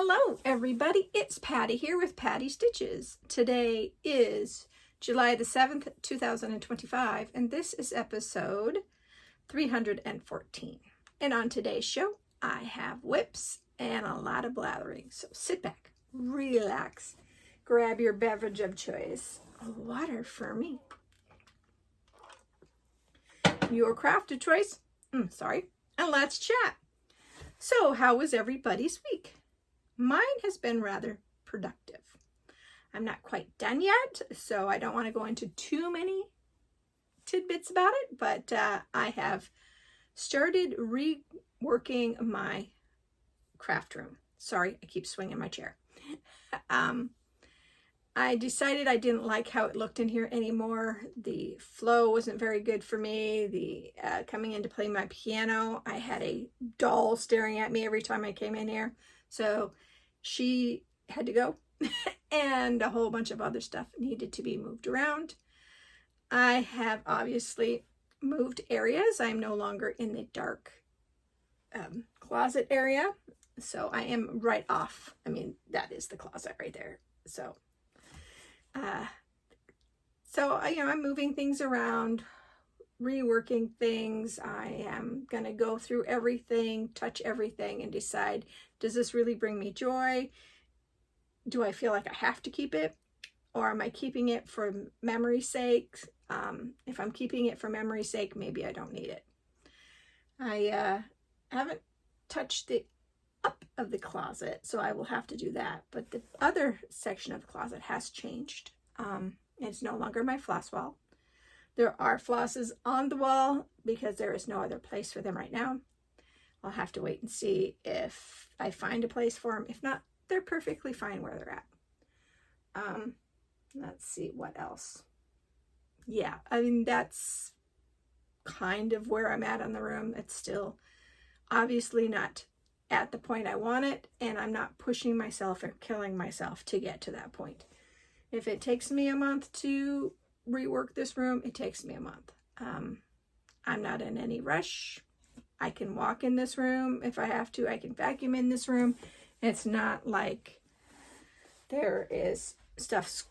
Hello everybody, it's Patty here with Patty Stitches. Today is July the 7th, 2025, and this is episode 314. And on today's show, I have whips and a lot of blathering. So sit back, relax, grab your beverage of choice. Water for me. Your craft of choice, and let's chat. So how was everybody's week? Mine has been rather productive. I'm not quite done yet, so I don't want to go into too many tidbits about it, but I have started reworking my craft room. Sorry, I keep swinging my chair. I decided I didn't like how it looked in here anymore. The flow wasn't very good for me. Coming in to play my piano, I had a doll staring at me every time I came in here. So she had to go and a whole bunch of other stuff needed to be moved around. I have obviously moved areas. I'm no longer in the dark closet area. So I am right off. I mean, that is the closet right there. So I'm moving things around, reworking things. I am going to go through everything, touch everything, and decide, does this really bring me joy? Do I feel like I have to keep it? Or am I keeping it for memory's sake? If I'm keeping it for memory's sake, maybe I don't need it. I haven't touched the up of the closet, so I will have to do that. But the other section of the closet has changed. It's no longer my floss wall. There are flosses on the wall because there is no other place for them right now. I'll have to wait and see if I find a place for them. If not, they're perfectly fine where they're at. Let's see what else. Yeah, I mean, that's kind of where I'm at on the room. It's still obviously not at the point I want it, and I'm not pushing myself or killing myself to get to that point. If it takes me a month to rework this room, it takes me a month. I'm not in any rush. I can walk in this room if I have to. I can vacuum in this room. It's not like there is stuff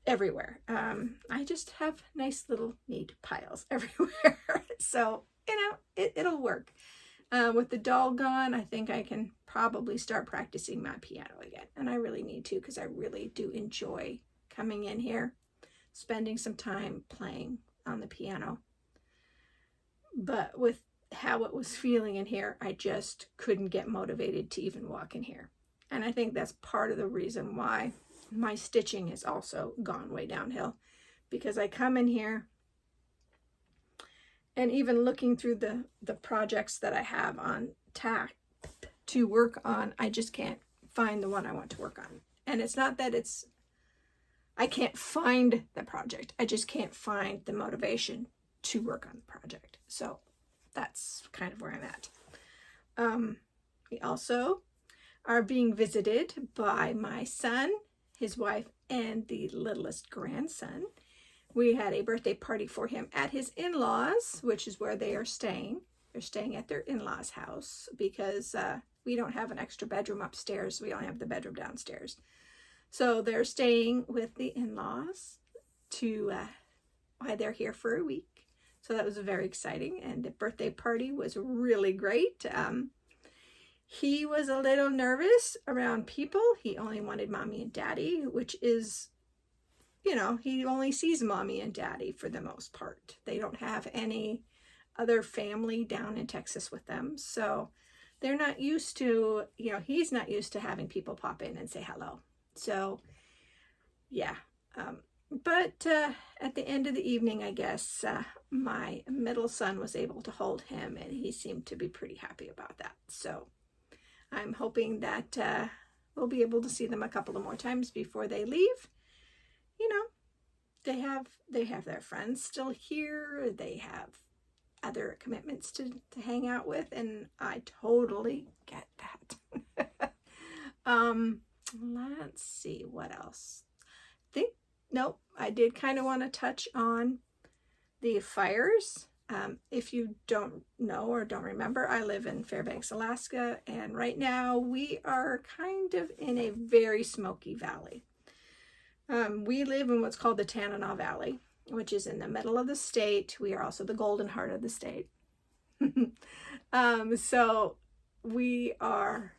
everywhere. I just have nice little neat piles everywhere. So, it'll work. With the doll gone, I think I can probably start practicing my piano again. And I really need to, because I really do enjoy coming in here, spending some time playing on the piano. But with how it was feeling in here, I just couldn't get motivated to even walk in here. And I think that's part of the reason why my stitching has also gone way downhill, because I come in here and even looking through the projects that I have on tap to work on, I just can't find the one I want to work on. And it's not that I can't find the project. I just can't find the motivation to work on the project. So that's kind of where I'm at. We also are being visited by my son, his wife, and the littlest grandson. We had a birthday party for him at his in-laws, which is where they are staying. They're staying at their in-laws' house because we don't have an extra bedroom upstairs. We only have the bedroom downstairs. So they're staying with the in-laws while they're here for a week. So that was very exciting. And the birthday party was really great. He was a little nervous around people. He only wanted mommy and daddy, which is, he only sees mommy and daddy for the most part. They don't have any other family down in Texas with them. So they're not used to, he's not used to having people pop in and say hello. So, yeah. But at the end of the evening, I guess, my middle son was able to hold him, and he seemed to be pretty happy about that. So I'm hoping that we'll be able to see them a couple of more times before they leave. They have their friends still here. They have other commitments to hang out with, and I totally get that. Let's see what else. Nope, I did kind of want to touch on the fires. If you don't know or don't remember, I live in Fairbanks, Alaska, and right now we are kind of in a very smoky valley. We live in what's called the Tanana Valley, which is in the middle of the state. We are also the golden heart of the state. So we are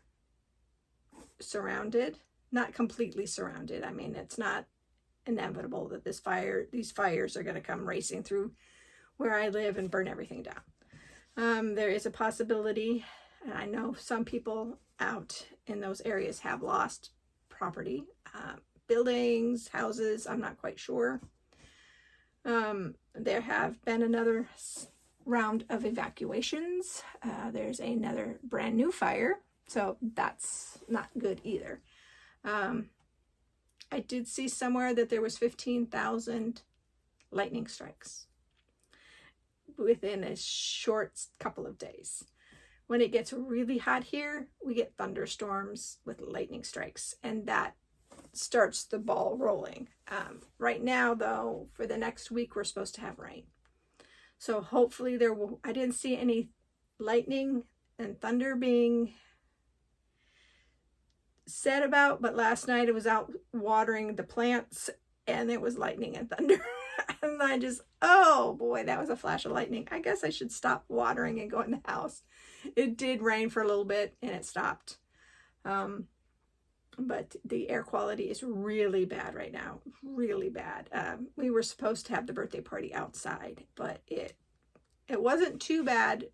surrounded, not completely surrounded. I mean, it's not inevitable that these fires are going to come racing through where I live and burn everything down. There is a possibility, and I know some people out in those areas have lost property, buildings, houses, I'm not quite sure. There have been another round of evacuations. There's another brand new fire, so that's not good either. I did see somewhere that there was 15,000 lightning strikes within a short couple of days. When it gets really hot here, we get thunderstorms with lightning strikes, and that starts the ball rolling. Right now, though, for the next week, we're supposed to have rain. So hopefully I didn't see any lightning and thunder being said about, but last night I was out watering the plants and it was lightning and thunder. And I just, oh boy, that was a flash of lightning. I guess I should stop watering and go in the house. It did rain for a little bit and it stopped. But the air quality is really bad right now, really bad. We were supposed to have the birthday party outside, but it wasn't too bad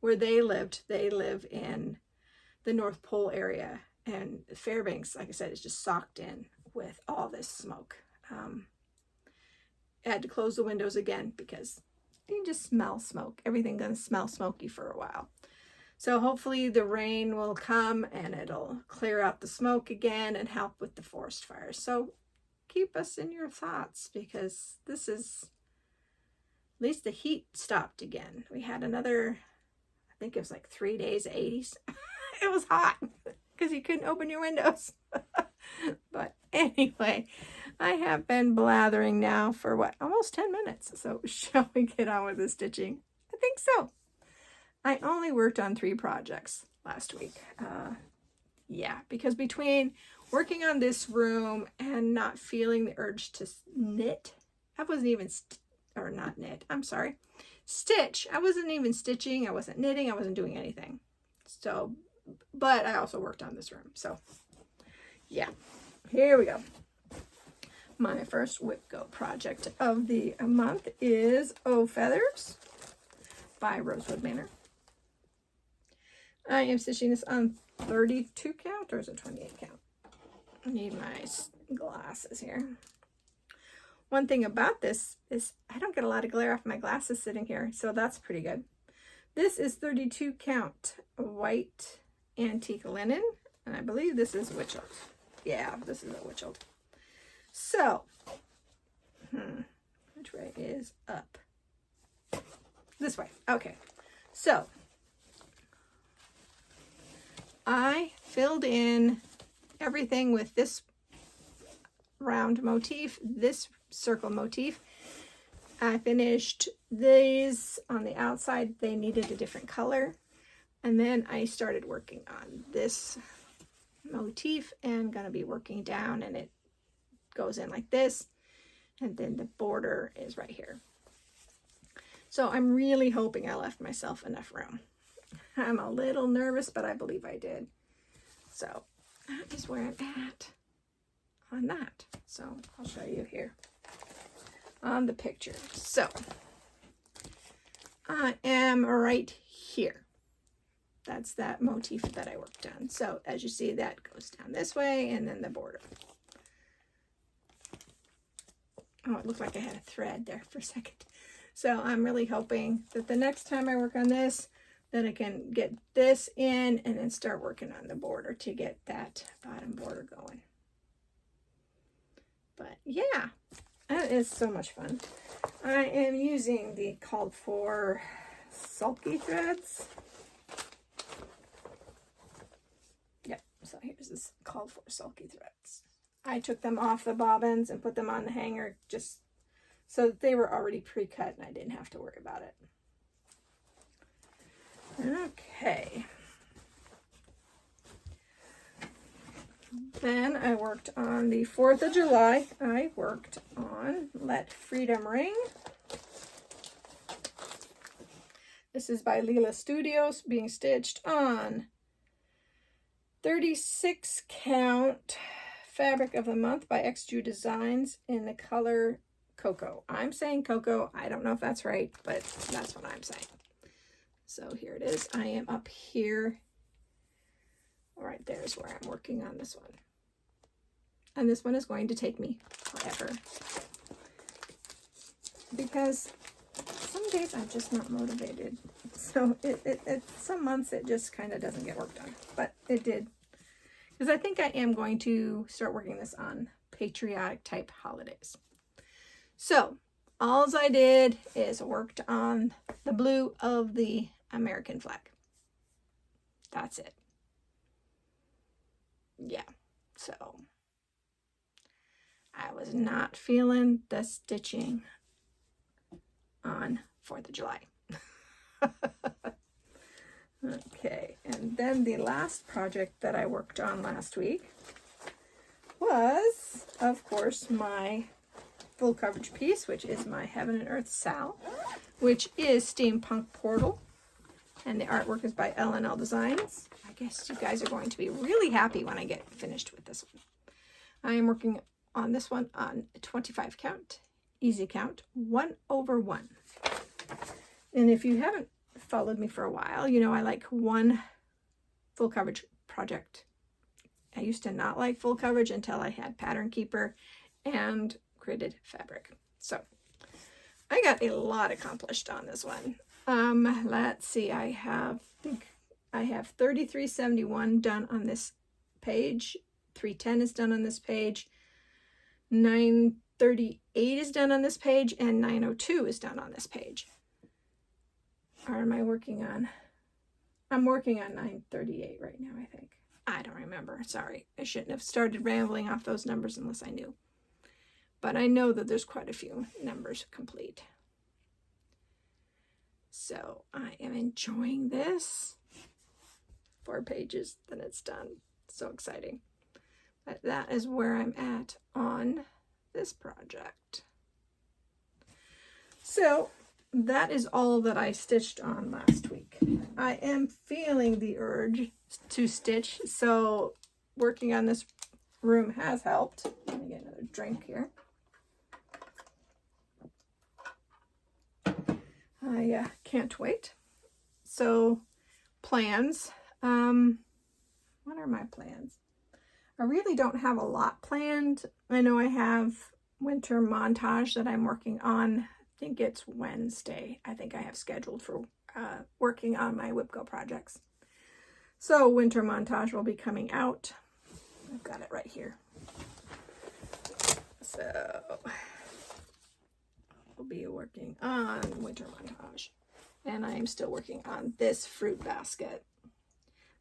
where they lived. They live in the North Pole area, and Fairbanks, like I said, is just socked in with all this smoke. I had to close the windows again because you can just smell smoke. Everything's gonna smell smoky for a while. So hopefully the rain will come and it'll clear out the smoke again and help with the forest fires. So keep us in your thoughts, because this is, at least the heat stopped again. We had another, I think it was like 3 days, 80s. It was hot because you couldn't open your windows. But anyway, I have been blathering now for what, almost 10 minutes. So shall we get on with the stitching? I think so. I only worked on 3 projects last week. Yeah, because between working on this room and not feeling the urge to knit, I wasn't even, stitch. I wasn't even stitching. I wasn't knitting. I wasn't doing anything. So, but I also worked on this room. So yeah, here we go. My first Whip-Go project of the month is Oh Feathers by Rosewood Manor. I am stitching this on 32 count, or is it 28 count? I need my glasses here. One thing about this is I don't get a lot of glare off my glasses sitting here, so that's pretty good. This is 32 count white antique linen, and I believe this is Witchold. Yeah, this is a Witchold. So, which way is up? This way. Okay. So, I filled in everything with this round motif, this circle motif. I finished these on the outside. They needed a different color. And then I started working on this motif and going to be working down, and it goes in like this. And then the border is right here. So I'm really hoping I left myself enough room. I'm a little nervous, but I believe I did. So that is where I'm at on that. So I'll show you here on the picture. So I am right here. That's that motif that I worked on. So as you see, that goes down this way, and then the border. Oh, it looked like I had a thread there for a second. So I'm really hoping that the next time I work on this, then I can get this in and then start working on the border to get that bottom border going. But yeah, that is so much fun. I am using the called for sulky threads. Yep, so here's this called for sulky threads. I took them off the bobbins and put them on the hanger just so that they were already pre-cut and I didn't have to worry about it. Okay. Then I worked on the 4th of July. I worked on Let Freedom Ring. This is by Leela Studios, being stitched on 36 count fabric of the month by XJU Designs in the color Cocoa. I'm saying Cocoa. I don't know if that's right, but that's what I'm saying. So here it is. I am up here. All right, there's where I'm working on this one. And this one is going to take me forever, because some days I'm just not motivated. So some months it just kind of doesn't get work done, but it did. Because I think I am going to start working this on patriotic type holidays. So all I did is worked on the blue of the American flag. That's it. Yeah, so I was not feeling the stitching on 4th of July. Okay, and then the last project that I worked on last week was, of course, my full coverage piece, which is my Heaven and Earth Sal, which is Steampunk Portal, and the artwork is by L&L Designs. I guess you guys are going to be really happy when I get finished with this one. I am working on this one on 25 count, easy count, 1/1. And if you haven't followed me for a while, you know I like one full coverage project. I used to not like full coverage until I had Pattern Keeper and gridded fabric. So I got a lot accomplished on this one. Let's see, I have 3371 done on this page, 310 is done on this page, 938 is done on this page, and 902 is done on this page. Or am I working on? I'm working on 938 right now, I think. I don't remember. Sorry. I shouldn't have started rambling off those numbers unless I knew. But I know that there's quite a few numbers complete. So I am enjoying this. 4 pages, then it's done. So exciting. But that is where I'm at on this project. So that is all that I stitched on last week. I am feeling the urge to stitch, so working on this room has helped. Let me get another drink here. I can't wait. So plans. What are my plans? I really don't have a lot planned. I know I have winter montage that I'm working on. I think it's Wednesday. I think I have scheduled for working on my WIPCO projects. So winter montage will be coming out. I've got it right here. So we'll be working on winter montage. And I am still working on this fruit basket.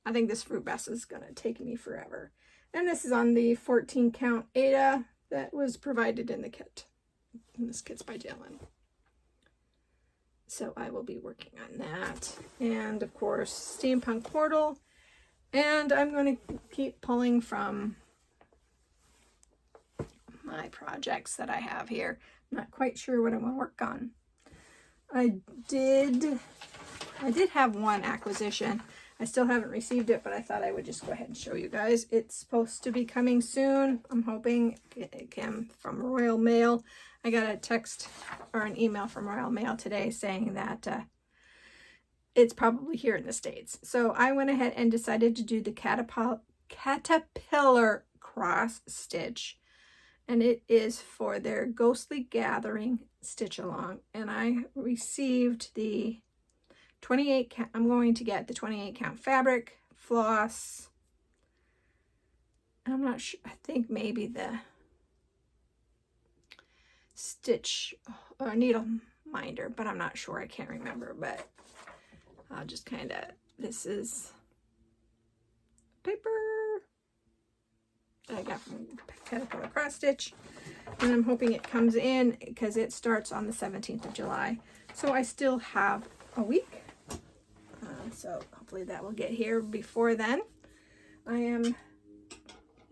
I think this fruit basket is going to take me forever. And this is on the 14 count Ada that was provided in the kit. And this kit's by Dylan. So I will be working on that. And of course, Steampunk Portal. And I'm going to keep pulling from my projects that I have here. I'm not quite sure what I'm going to work on. I did have one acquisition. I still haven't received it, but I thought I would just go ahead and show you guys. It's supposed to be coming soon. I'm hoping it came from Royal Mail. I got a text or an email from Royal Mail today saying that it's probably here in the States. So I went ahead and decided to do the Caterpillar cross stitch. And it is for their Ghostly Gathering stitch along. And I received the 28 count. I'm going to get the 28 count fabric, floss. I'm not sure. I think maybe the stitch or needle minder, but I'm not sure. I can't remember, but I'll just kind of, this is paper that I got from Caterpillar Cross Stitch, and I'm hoping it comes in because it starts on the 17th of July. So I still have a week. So hopefully that will get here before then. I am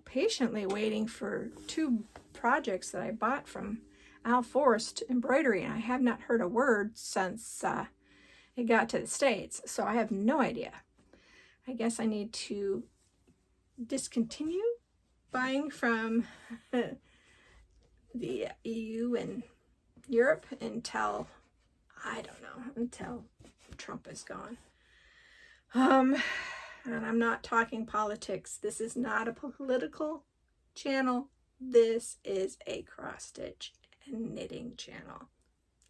patiently waiting for 2 projects that I bought from Al Forrest Embroidery, and I have not heard a word since it got to the States, so I have no idea. I guess I need to discontinue buying from the EU and Europe until, I don't know, until Trump is gone. And I'm not talking politics. This is not a political channel. This is a cross stitch and knitting channel.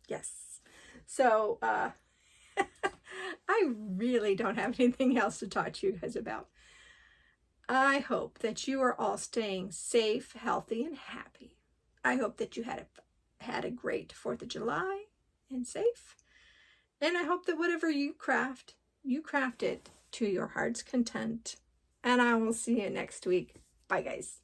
Yes. So, I really don't have anything else to talk to you guys about. I hope that you are all staying safe, healthy, and happy. I hope that you had a great 4th of July and safe. And I hope that whatever you craft it to your heart's content. And I will see you next week. Bye, guys.